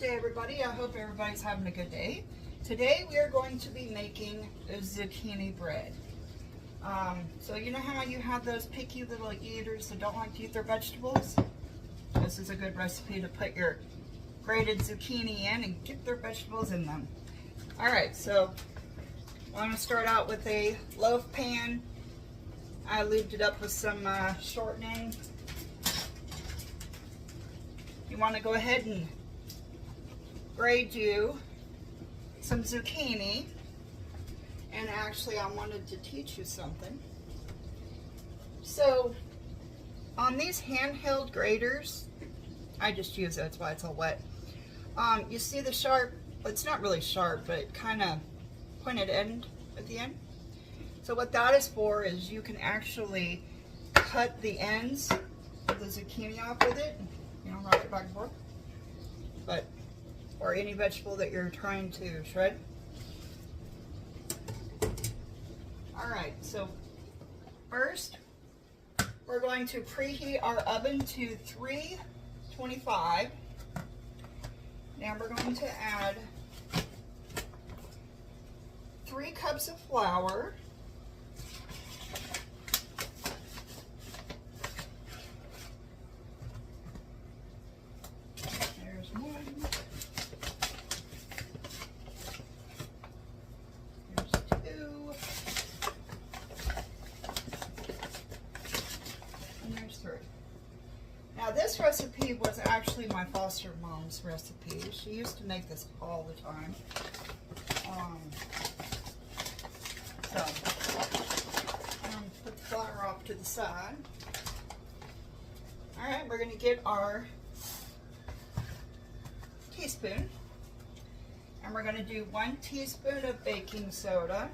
day, everybody. I hope everybody's having a good day. Today we are going to be making a zucchini bread. So you know how you have those picky little eaters that don't like to eat their vegetables? This is a good recipe to put your grated zucchini in and get their vegetables in them. Alright, so I'm going to start out with a loaf pan. I lubed it up with some shortening. You want to go ahead and grate you some zucchini. And actually I wanted to teach you something. So on these handheld graters, I just use it, that's why it's all wet. You see the sharp, it's not really sharp, but kind of pointed end at the end. So what that is for is you can actually cut the ends of the zucchini off with it. You know, rock it back and forth. But, or any vegetable that you're trying to shred. Alright, so first we're going to preheat our oven to 325. Now we're going to add 3 cups of flour. There's one. There's 2. And there's 3. Now this recipe was actually my foster mom's recipe. She used to make this all the time. So, put the flour off to the side. Alright, we're going to get our teaspoon. And we're going to do 1 teaspoon of baking soda.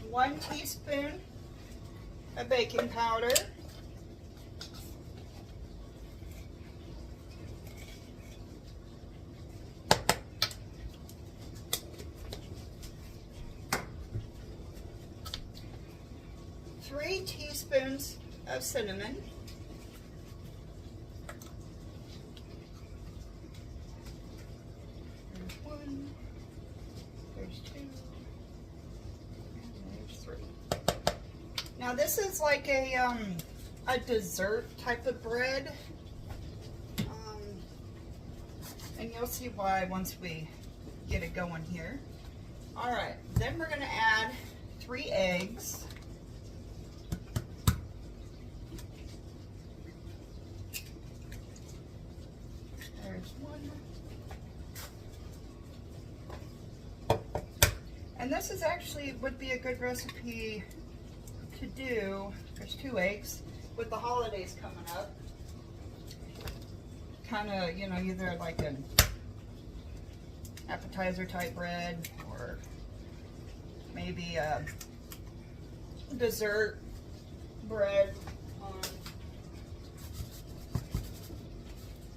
One teaspoon of baking powder. Three teaspoons of cinnamon. There's 1, there's 2, and there's 3. Now this is like a dessert type of bread, and you'll see why once we get it going here. All right, then we're going to add 3 eggs. There's 1. And this is actually would be a good recipe to do. There's 2 eggs with the holidays coming up. Kind of, you know, either like an appetizer type bread or maybe a dessert bread.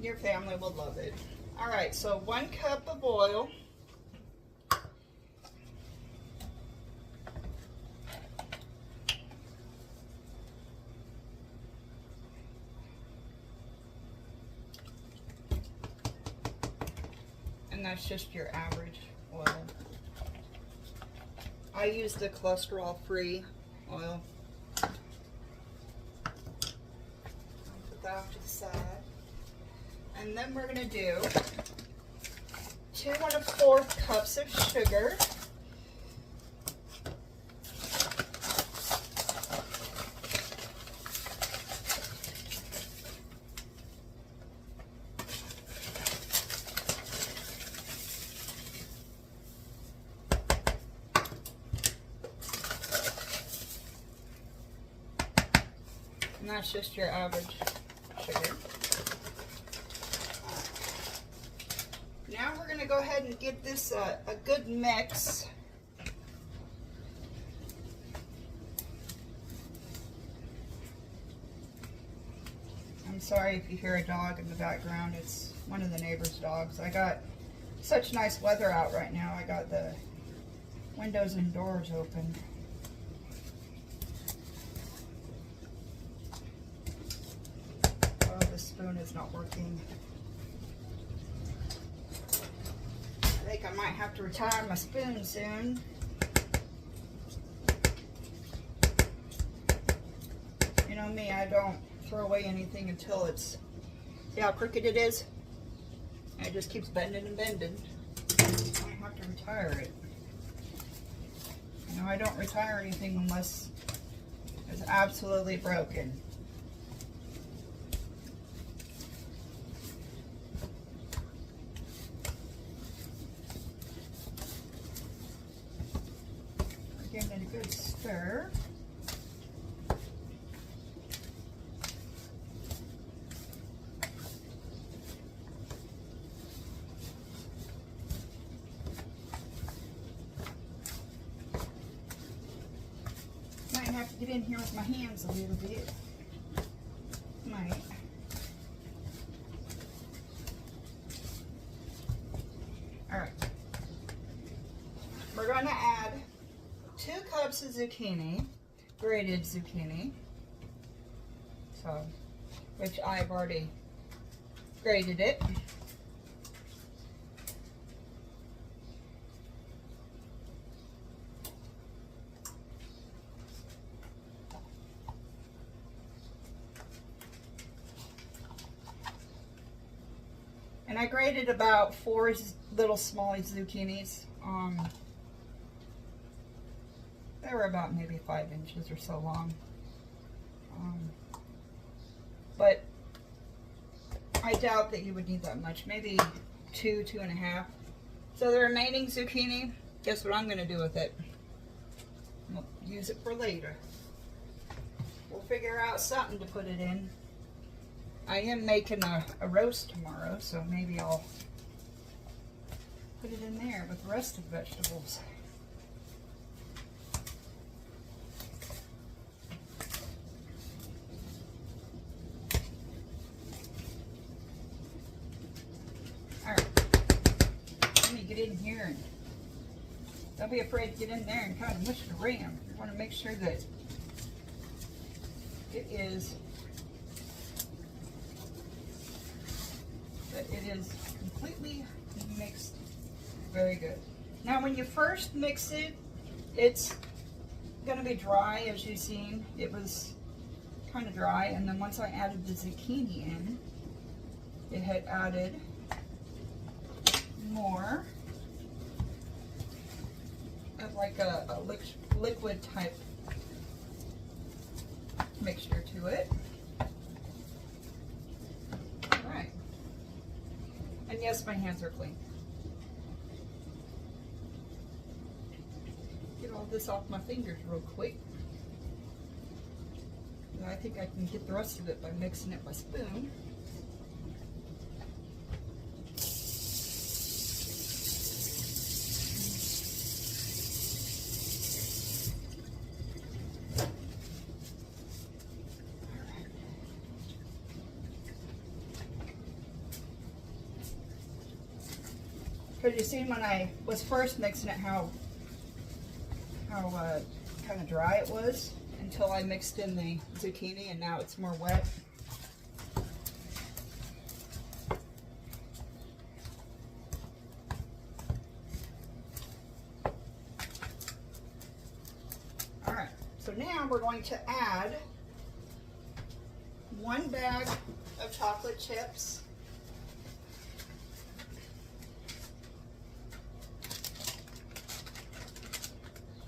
Your family will love it. All right, so 1 cup of oil. And that's just your average oil. I use the cholesterol-free oil. I'll put that off to the side. And then we're going to do 2 1/4 cups of sugar. And that's just your average sugar. Now we're going to go ahead and give this a good mix. I'm sorry if you hear a dog in the background. It's one of the neighbor's dogs. I got such nice weather out right now. I got the windows and doors open. Oh, the spoon is not working. I think I might have to retire my spoon soon. You know me, I don't throw away anything until it's, see how crooked it is? It just keeps bending and bending. I might have to retire it. You know, I don't retire anything unless it's absolutely broken. We're giving it a good stir. Have to get in here with my hands a little bit. Might. Alright. We're going to add 2 cups of zucchini, grated zucchini. So, which I've already grated it. And I grated about 4 little small zucchinis. They were about maybe 5 inches or so long. But I doubt that you would need that much. Maybe 2, 2.5. So the remaining zucchini, guess what I'm going to do with it? We'll use it for later. We'll figure out something to put it in. I am making a roast tomorrow, so maybe I'll put it in there with the rest of the vegetables. Alright, let me get in here and don't be afraid to get in there and kind of mush it around. You want to make sure that it is completely mixed. Very good. Now when you first mix it, it's going to be dry, as you've seen. It was kind of dry, and then once I added the zucchini in, it had added more of like a liquid type mixture to it. Alright. And yes, my hands are clean. Get all this off my fingers real quick. And I think I can get the rest of it by mixing it with a spoon. Because you seen when I was first mixing it how kind of dry it was until I mixed in the zucchini, and now it's more wet. Alright, so now we're going to add 1 bag of chocolate chips.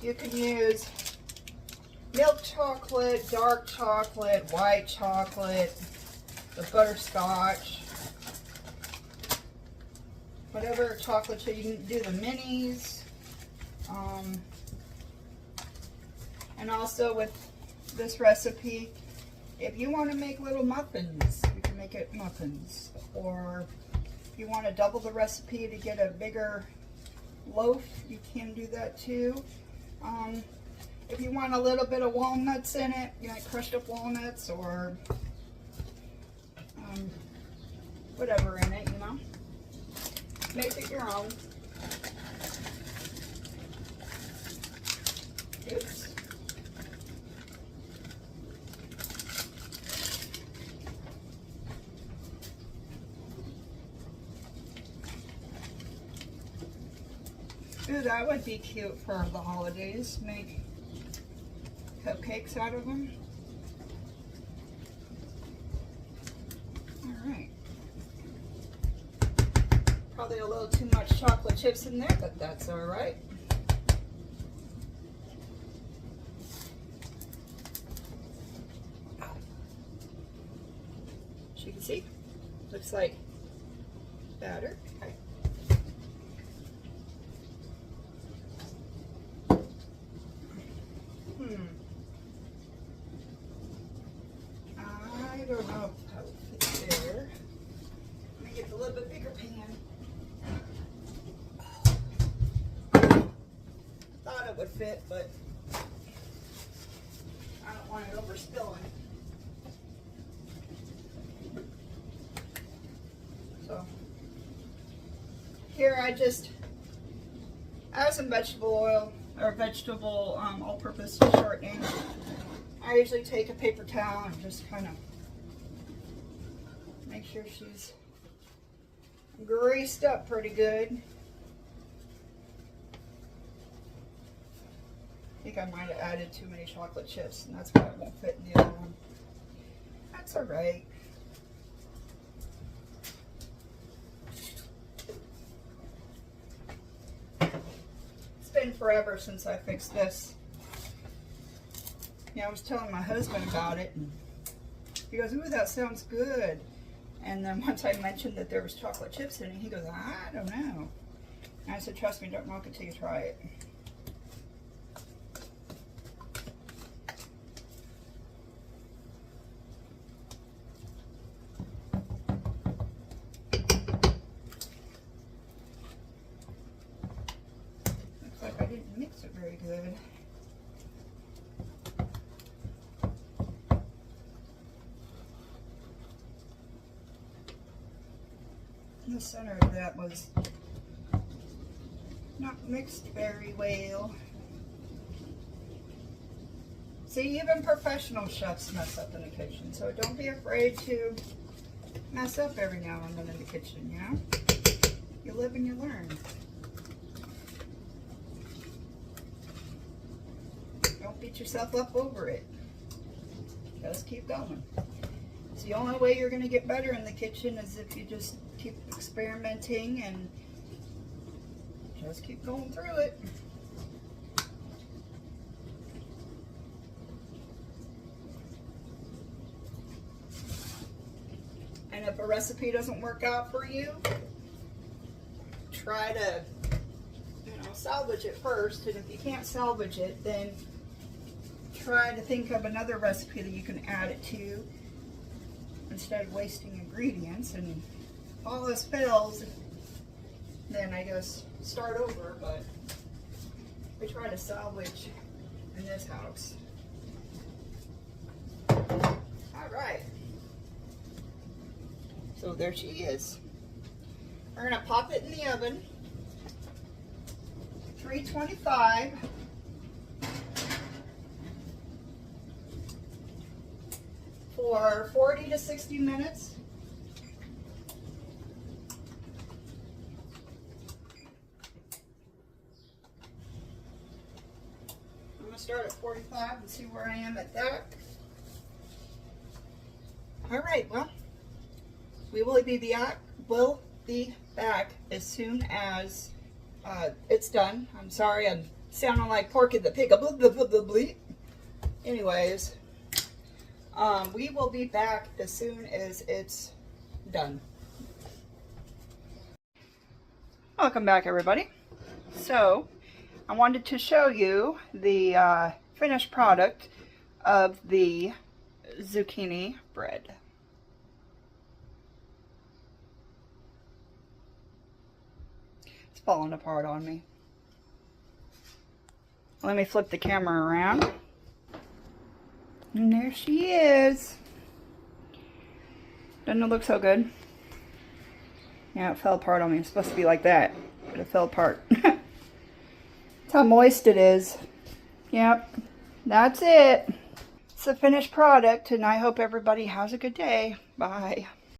You can use milk chocolate, dark chocolate, white chocolate, the butterscotch, whatever chocolate chip. You can do the minis. And also with this recipe, if you want to make little muffins, you can make it muffins. Or if you want to double the recipe to get a bigger loaf, you can do that too. If you want a little bit of walnuts in it, you like crushed up walnuts or whatever in it, you know, make it your own. Ooh, that would be cute for the holidays. Make cupcakes out of them. Alright. Probably a little too much chocolate chips in there, but that's alright. As you can see, looks like batter. Okay. I don't know how it fits there. Let me get a little bit bigger pan. I thought it would fit, but I don't want it overspilling. So here I have some vegetable oil or vegetable all-purpose shortening. I usually take a paper towel and just kind of make sure she's greased up pretty good. I think I might have added too many chocolate chips, and that's why it won't fit in the other one. That's all right. It's been forever since I fixed this. Yeah, I was telling my husband about it, and he goes, "Ooh, that sounds good." And then once I mentioned that there was chocolate chips in it, he goes, "I don't know." And I said, "Trust me, don't knock it till you try it." Looks like I didn't mix it very good. The center of that was not mixed very well. See, even professional chefs mess up in the kitchen, so don't be afraid to mess up every now and then in the kitchen, you know? You live and you learn. Don't beat yourself up over it. Just keep going. It's the only way you're going to get better in the kitchen is if you just keep experimenting and just keep going through it. And if a recipe doesn't work out for you, try to, salvage it first. And if you can't salvage it, then try to think of another recipe that you can add it to instead of wasting ingredients. And if all this fails, then I guess start over, but we try to salvage in this house. All right. So there she is. We're gonna pop it in the oven, 325. For 40 to 60 minutes. I'm going to start at 45 and see where I am at that. All right, well, we will be back as soon as it's done. I'm sorry, I'm sounding like Porky the Pig. Anyways. We will be back as soon as it's done. Welcome back, everybody. So, I wanted to show you the finished product of the zucchini bread. It's falling apart on me. Let me flip the camera around. And there she is. Doesn't it look so good? Yeah, it fell apart on me. It's supposed to be like that, but it fell apart. That's how moist it is. Yep, that's it. It's the finished product, and I hope everybody has a good day. Bye.